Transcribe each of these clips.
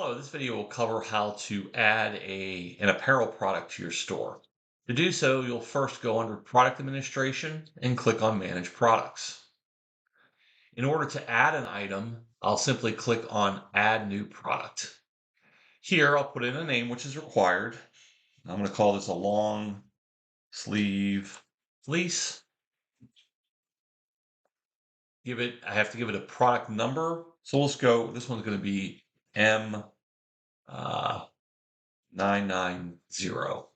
Hello, this video will cover how to add an apparel product to your store. To do so, you'll first go under Product Administration and click on Manage Products. In order to add an item, I'll simply click on Add New Product. Here, I'll put in a name which is required. I'm going to call this a long sleeve fleece. I have to give it a product number. So let's go, this one's going to be M 990.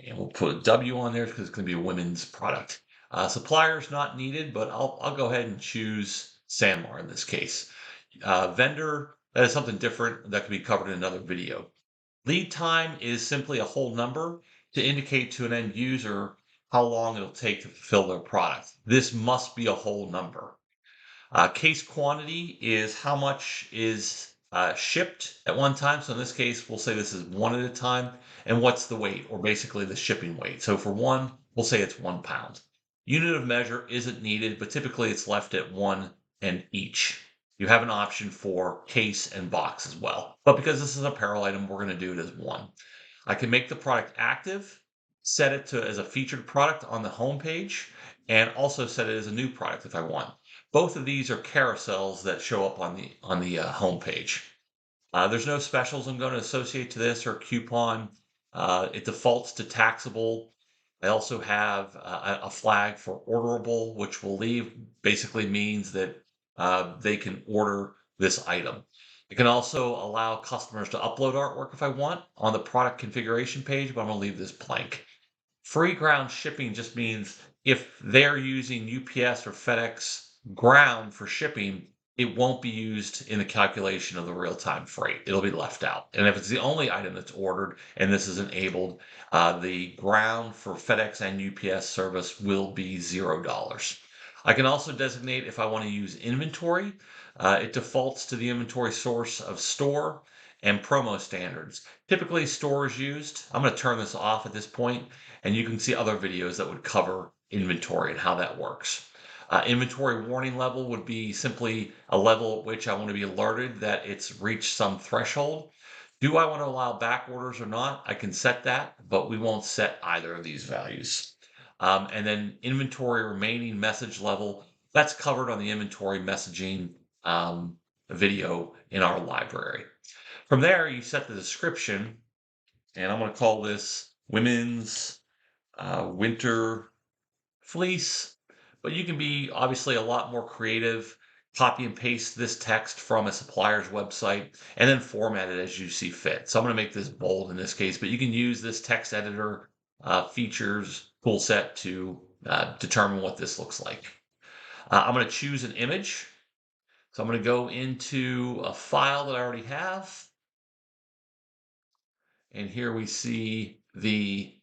And we'll put a W on there because it's going to be a women's product. Suppliers not needed, but I'll go ahead and choose Sanmar in this case. Vendor, that is something different that can be covered in another video. Lead time is simply a whole number to indicate to an end user how long it'll take to fulfill their product. This must be a whole number. Case quantity is how much is shipped at one time. So in this case, we'll say this is one at a time. And what's the weight, or basically the shipping weight? So for one, we'll say it's 1 pound. Unit of measure isn't needed, but typically it's left at 1 and each. You have an option for case and box as well. But because this is an apparel item, we're going to do it as 1. I can make the product active, set it to as a featured product on the home page, and also set it as a new product if I want. Both of these are carousels that show up on the home page. There's no specials I'm going to associate to this or coupon. It defaults to taxable. I also have a flag for orderable, which will leave. Basically means that they can order this item. I can also allow customers to upload artwork if I want on the product configuration page, but I'm going to leave this blank. Free ground shipping just means if they're using UPS or FedEx ground for shipping, it won't be used in the calculation of the real-time freight. It'll be left out. And if it's the only item that's ordered and this is enabled, the ground for FedEx and UPS service will be $0. I can also designate if I want to use inventory. It defaults to the inventory source of store and promo standards. Typically store is used. I'm going to turn this off at this point, and you can see other videos that would cover inventory and how that works. Inventory warning level would be simply a level at which I want to be alerted that it's reached some threshold. Do I want to allow back orders or not? I can set that, but we won't set either of these values. And then inventory remaining message level, that's covered on the inventory messaging video in our library. From there, you set the description, and I'm going to call this women's winter fleece. But you can be obviously a lot more creative, copy and paste this text from a supplier's website, and then format it as you see fit. So I'm going to make this bold in this case, but you can use this text editor features tool set to determine what this looks like. I'm going to choose an image. So I'm going to go into a file that I already have. And here we see the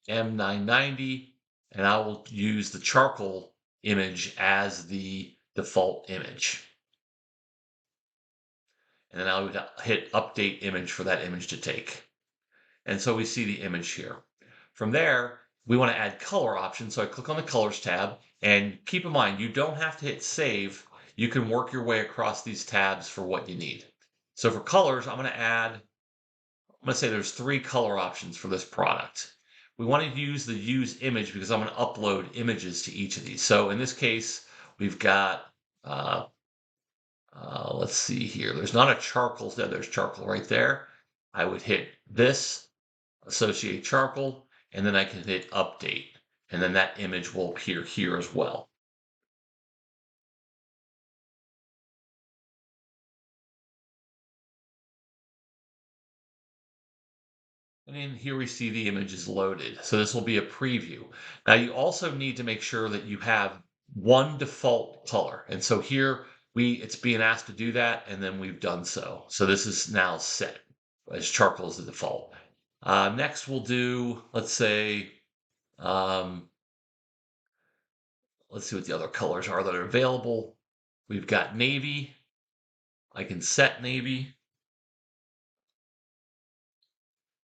M990. And I will use the charcoal image as the default image. And then I would hit update image for that image to take. And so we see the image here. From there, we want to add color options. So I click on the colors tab, and keep in mind, you don't have to hit save. You can work your way across these tabs for what you need. So for colors, I'm going to say there's 3 color options for this product. We want to use the use image because I'm going to upload images to each of these. So in this case, we've got, let's see here. There's not a charcoal. There's charcoal right there. I would hit this, associate charcoal, and then I can hit update. And then that image will appear here as well. And then here we see the image is loaded. So this will be a preview. Now you also need to make sure that you have one default color. And so here it's being asked to do that, and then we've done so. So this is now set as charcoal as the default. Next we'll do, let's say, let's see what the other colors are that are available. We've got navy. I can set navy.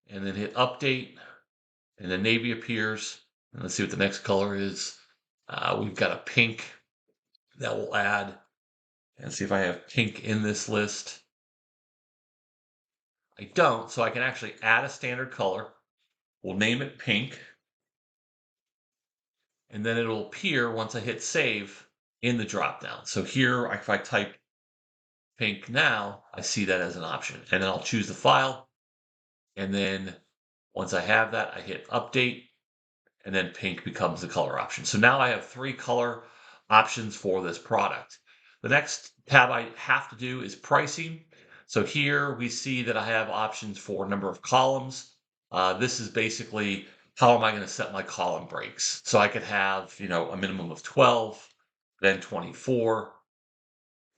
And then hit update, and then navy appears. And let's see what the next color is. We've got a pink that we'll add, and see if I have pink in this list. I don't, so I can actually add a standard color. We'll name it pink, and then it'll appear once I hit save in the dropdown. So here, if I type pink now, I see that as an option. And then I'll choose the file. And then once I have that, I hit update, and then pink becomes the color option. So now I have 3 color options for this product. The next tab I have to do is pricing. So here we see that I have options for number of columns. This is basically how am I going to set my column breaks. So I could have, a minimum of 12, then 24,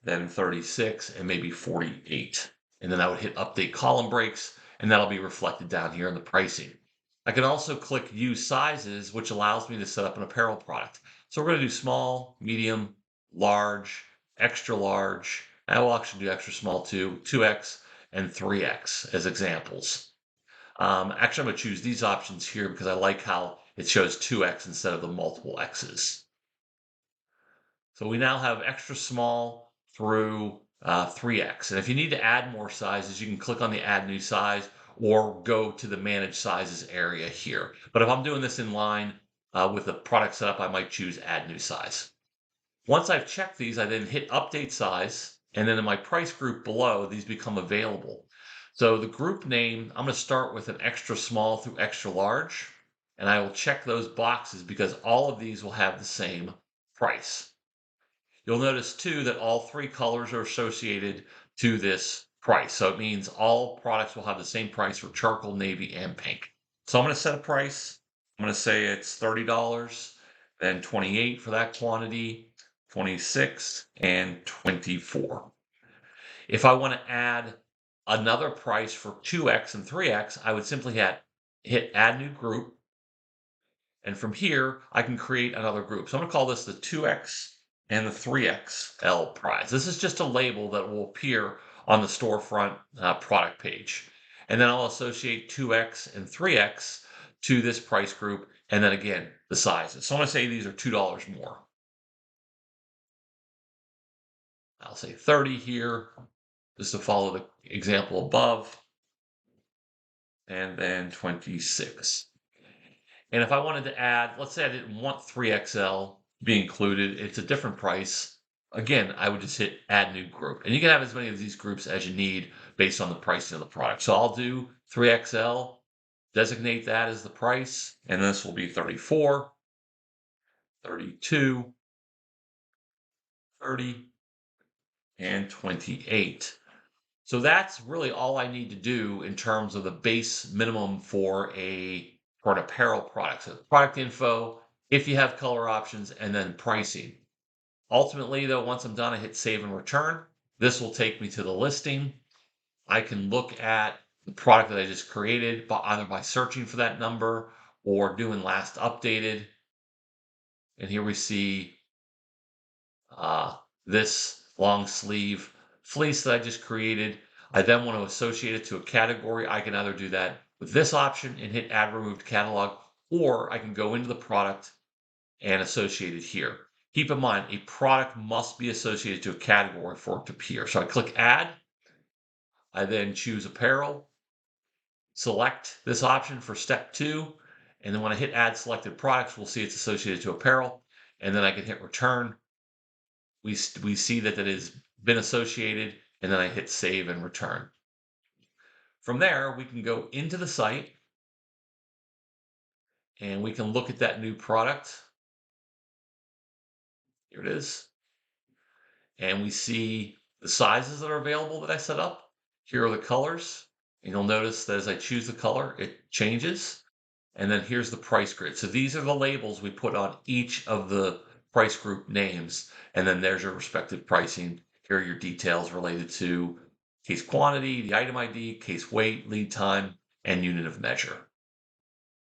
then 36, and maybe 48. And then I would hit update column breaks, and that'll be reflected down here in the pricing. I can also click use sizes, which allows me to set up an apparel product. So we're going to do small, medium, large, extra large. I will actually do extra small too, 2X and 3X as examples. Actually, I'm going to choose these options here because I like how it shows 2X instead of the multiple X's. So we now have extra small through 3X. And if you need to add more sizes, you can click on the add new size or go to the manage sizes area here. But if I'm doing this in line with the product setup, I might choose add new size. Once I've checked these, I then hit update size. And then in my price group below, these become available. So the group name, I'm going to start with an extra small through extra large. And I will check those boxes because all of these will have the same price. You'll notice too that all 3 colors are associated to this price. So it means all products will have the same price for charcoal, navy, and pink. So I'm going to set a price. I'm going to say it's $30, then 28 for that quantity, 26, and 24. If I want to add another price for 2X and 3X, I would simply hit add new group. And from here, I can create another group. So I'm going to call this the 2X and the 3XL prize. This is just a label that will appear on the storefront product page. And then I'll associate 2X and 3X to this price group. And then again, the sizes. So I'm going to say these are $2 more. I'll say 30 here, just to follow the example above. And then 26. And if I wanted to add, let's say I didn't want 3XL to be included, it's a different price. Again, I would just hit add new group. And you can have as many of these groups as you need based on the pricing of the product. So I'll do 3XL, designate that as the price, and this will be 34, 32, 30, and 28. So that's really all I need to do in terms of the base minimum for an apparel product. So product info, if you have color options, and then pricing. Ultimately, though, once I'm done, I hit save and return. This will take me to the listing. I can look at the product that I just created, either by searching for that number or doing last updated. And here we see this long sleeve fleece that I just created. I then want to associate it to a category. I can either do that with this option and hit add removed catalog, or I can go into the product and associate it here. Keep in mind, a product must be associated to a category for it to appear. So I click add. I then choose apparel, select this option for step 2. And then when I hit add selected products, we'll see it's associated to apparel. And then I can hit return. We see that has been associated, and then I hit save and return. From there, we can go into the site and we can look at that new product. Here it is. And we see the sizes that are available that I set up. Here are the colors. And you'll notice that as I choose the color, it changes. And then here's the price grid. So these are the labels we put on each of the price group names. And then there's your respective pricing. Here are your details related to case quantity, the item ID, case weight, lead time, and unit of measure.